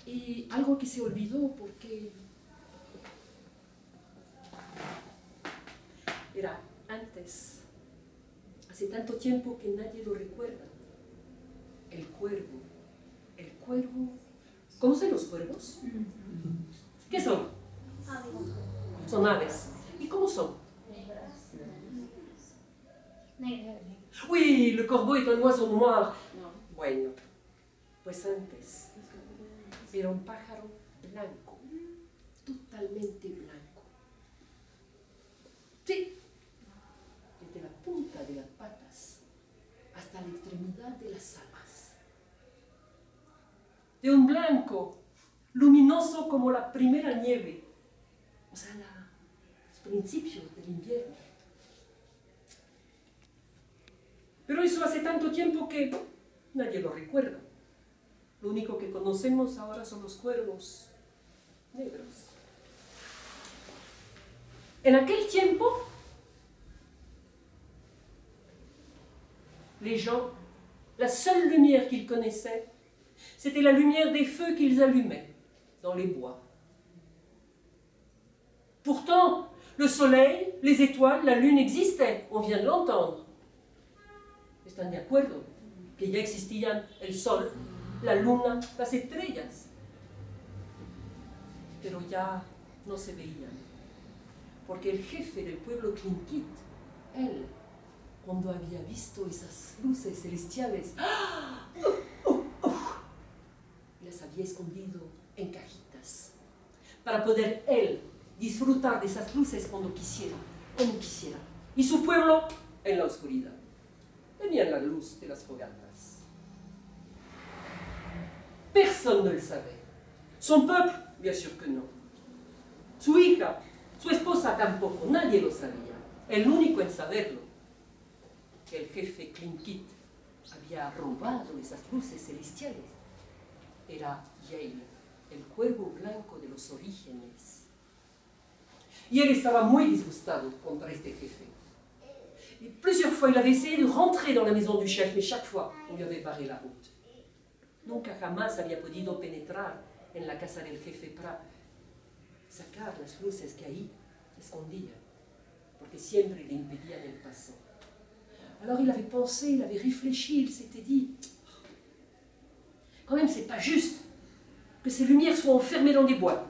Y algo que se olvidó porque era antes, hace tanto tiempo que nadie lo recuerda. El cuervo. El cuervo. ¿Conocen los cuervos? ¿Qué son? Aves. Son aves. ¿Y cómo son? Negras. Oui, le corbeau est un oiseau noir. Bueno, pues antes era un pájaro blanco, totalmente blanco. Sí, desde la punta de las patas hasta la extremidad de las alas. De un blanco luminoso como la primera nieve, o sea, los principios del invierno. Pero eso hace tanto tiempo que nadie lo recuerda. Lo único que conocemos ahora son los cuervos negros. En aquel tiempo, les gens, la seule lumière qu'ils connaissaient, c'était la lumière des feux qu'ils allumaient dans les bois. Pourtant, le soleil, les étoiles, la lune existaient, on vient de l'entendre. ¿Están de acuerdo? Que ya existían el sol, la luna, las estrellas. Pero ya no se veían. Porque el jefe del pueblo Tlingit, él, cuando había visto esas luces celestiales, las había escondido en cajitas, para poder él disfrutar de esas luces cuando quisiera, como quisiera. Y su pueblo en la oscuridad. Tenían la luz de las fogatas. Personne ne le savait. Son peuple, bien sûr que no. Su hija, su esposa tampoco, nadie lo sabía. El único en saberlo, que el jefe Tlingit había robado esas luces celestiales, era Yale, el cuervo blanco de los orígenes. Y él estaba muy disgustado contra este jefe. Et plusieurs fois, il avait essayé de rentrer dans la maison du chef, mais chaque fois, on lui avait barré la route. Nunca jamás había podido penetrar en la casa del jefe para sacar las luces que ahí escondían, porque siempre le impedían el paso. Alors il avait pensé, il avait réfléchi, il s'était dit, quand même, c'est pas juste que ces lumières soient enfermées dans des boîtes,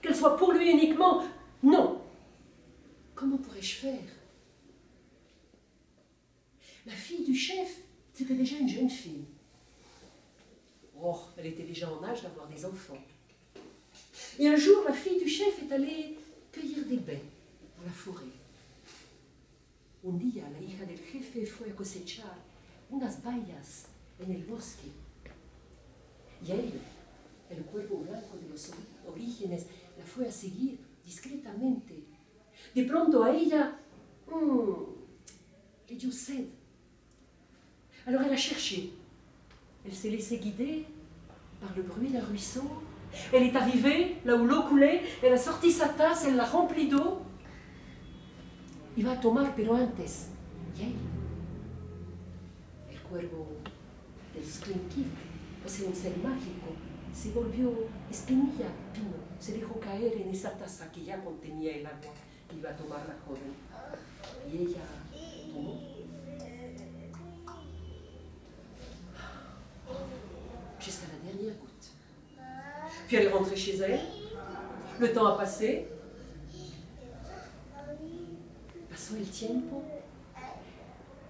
qu'elles soient pour lui uniquement. Non. Comment pourrais-je faire? La fille du chef, c'était déjà une jeune fille. Oh, elle était déjà en âge d'avoir des enfants. Et un jour, la fille du chef est allée cueillir des baies dans la forêt. Un día, la hija del jefe fue a cosechar unas bayas en el bosque. Y él, el cuervo blanco de los orígenes, la fue a seguir discretamente. De pronto a ella le dio sed. Alors elle a cherché. Elle s'est laissée guider par le bruit d'un ruisseau. Elle est arrivée là où l'eau coulait, elle a sorti sa tasse, elle l'a remplie d'eau. Iba a tomar, pero antes, Yale, el cuervo del Tlingit, o sea, un ser mágico, se volvió espinilla pino, se dejó caer en esa taza que ya contenía el agua que iba a tomar la joven. Y ella tomó. Jusqu'à la dernière goutte. Puis elle est rentrée chez elle, le temps a passé, pasó el tiempo,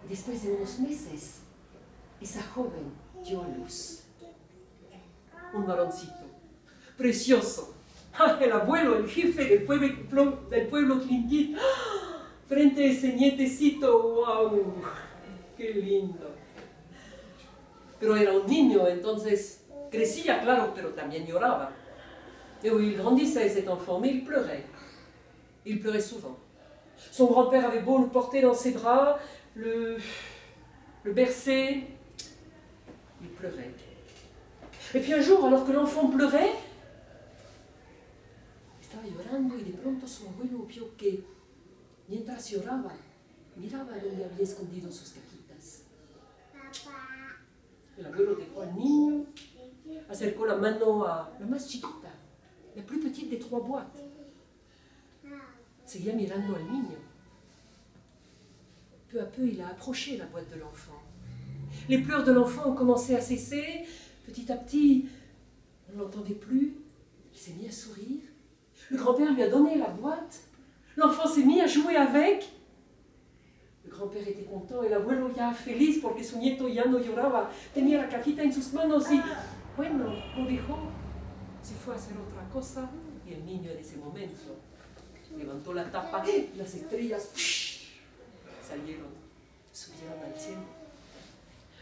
y después de unos meses, esa joven dio a luz. Un varoncito, precioso, el abuelo, el jefe del pueblo Tlingit, frente a ese nietecito, wow, qué lindo. Pero era un niño, entonces crecía, claro, pero también lloraba. Et oui, il grandissait cet enfant, mais il pleurait. Il pleurait souvent. Son grand-père avait beau le porter dans ses bras, le bercer, il pleurait. Et puis un jour, alors que l'enfant pleurait, estaba llorando y de pronto su abuelo vio que, mientras lloraba, miraba donde había escondido sus cajitas. El abuelo dejó al niño acercó la mano a la más chiquita, la plus petite des 3 boîtes. Seguía mirando al niño. Peu à peu, il a approché la boîte de l'enfant. Les pleurs de l'enfant ont commencé à cesser. Petit à petit, on ne l'entendait plus. Il s'est mis à sourire. Le grand-père lui a donné la boîte. L'enfant s'est mis à jouer avec. El grand-père était content, el abuelo ya feliz porque su nieto ya no lloraba. Tenía la cajita en sus manos y, bueno, lo dejó. Se fue a hacer otra cosa y el niño en ese momento levantó la tapa y las estrellas salieron, subieron al cielo.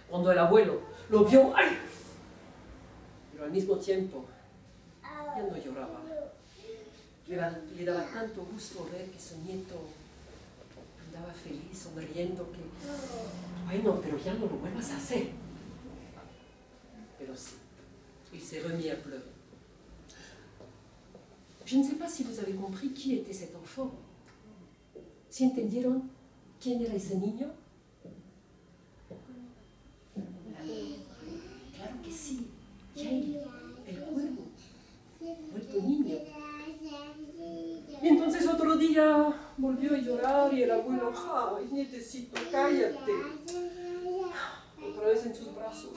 Cuando el abuelo lo vio, ¡ay! Pero al mismo tiempo ya no lloraba. Le daba tanto gusto ver que su nieto andaba feliz, sonriendo, que, bueno, pero ya no lo vuelvas a hacer. Pero sí, il s'est remis à pleurer. Je ne sais pas si vous avez compris qui était cet enfant. ¿Si entendieron quién era ese niño? Claro que sí, Yael, el cuervo, vuelto niño. Y entonces otro día volvió a llorar y el abuelo, ¡ay, nietecito, cállate! Otra vez en sus brazos,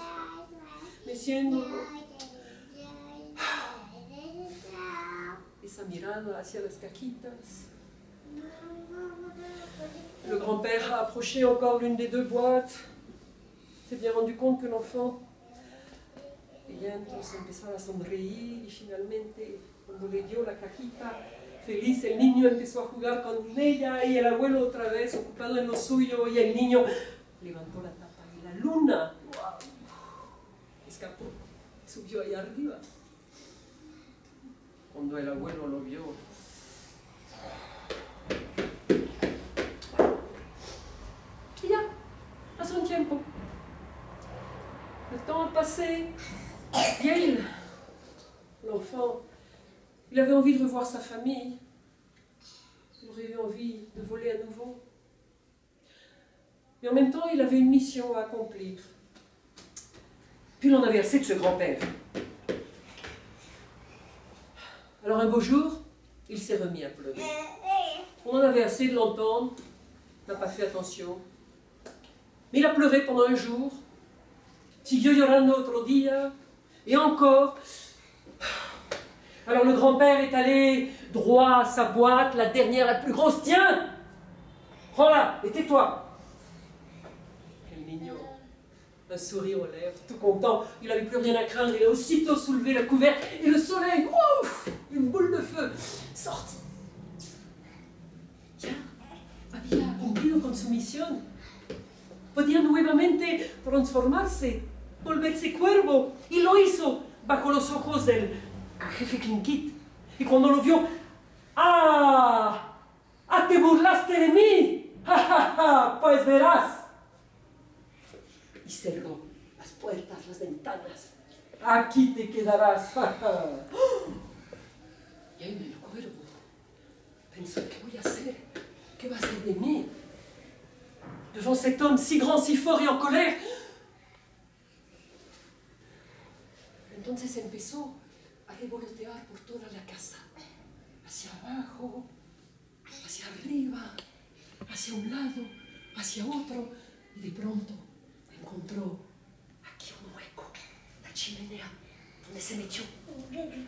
meciéndolo. Esa mirada hacia las cajitas. Le grand-père a approché encore l'une des 2 boîtes. S'est bien rendu compte que l'enfant ella entonces empezaba a sonreír y finalmente cuando le dio la cajita feliz el niño empezó a jugar con ella y el abuelo otra vez ocupado en lo suyo y el niño levantó la tapa y la luna ¡wow! Escapó, subió ahí arriba. Cuando el abuelo lo vio, y ya, pasó un tiempo. Le temps a passé. Yael, l'enfant, il avait envie de revoir sa famille. Il aurait eu envie de voler à nouveau. Mais en même temps, il avait une mission à accomplir. Puis il en avait assez de ce grand-père. Alors un beau jour, il s'est remis à pleurer. On en avait assez de l'entendre, n'a pas fait attention. Mais il a pleuré pendant un jour, siguió llorando otro día, et encore. Alors le grand-père est allé droit à sa boîte, la dernière, la plus grosse. Tiens, prends-la et tais-toi. El niño, un sourire aux lèvres, tout content. Il n'avait plus rien à craindre. Il a aussitôt soulevé le couvercle et le soleil, ouf, une boule de feu, sortit. Ya había cumplido con su misión. Podía nuevamente transformarse, volverse cuervo. Y lo hizo bajo los ojos del jefe Tlingit. Y cuando lo vio, ¡ah! ¡Ah, te burlaste de mí! ¡Ja, ja, ja! Pues verás. Y cerró las puertas, las ventanas. Aquí te quedarás. ¡Ja, ja! Y ahí el cuervo pensó, ¿qué voy a hacer? ¿Qué va a hacer de mí? Devant cet homme si grand, si fort et en colère. Entonces empezó a revolotear por toda la casa, hacia abajo, hacia arriba, hacia un lado, hacia otro, y de pronto encontró aquí un hueco, la chimenea, donde se metió.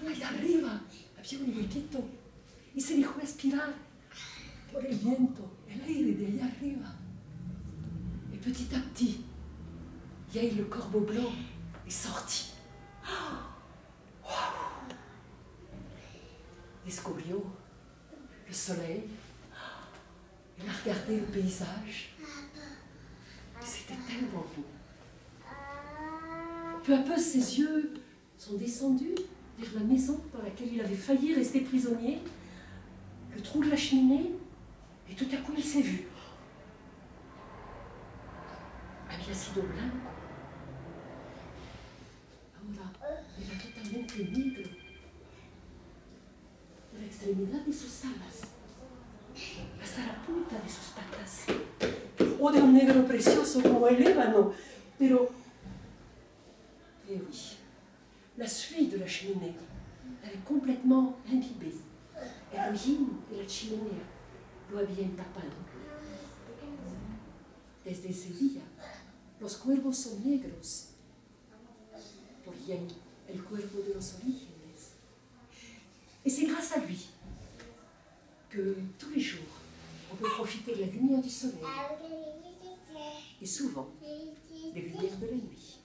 Ahí arriba había un huequito y se dejó aspirar por el viento, el aire de allá arriba. Et petit à petit, Yael le corbeau blanc est sorti. Descubrió le soleil, il a regardé le paysage, et c'était tellement beau. Peu à peu, ses yeux sont descendus vers la maison dans laquelle il avait failli rester prisonnier, le trou de la cheminée, et tout à coup, il s'est vu. Había sido blanco. Ahora era totalmente negro. De la extremidad de sus alas hasta la punta de sus patas. O de un negro precioso como el ébano. Pero oui, la suie de la cheminée, elle est complètement imbibée. El hollín de la chimenea lo había empapado. Desde ese día, los cuervos son negros, porque el cuerpo de los orígenes. Et c'est grâce à lui que tous les jours, on peut profiter de la lumière du soleil et souvent des lumières de la nuit.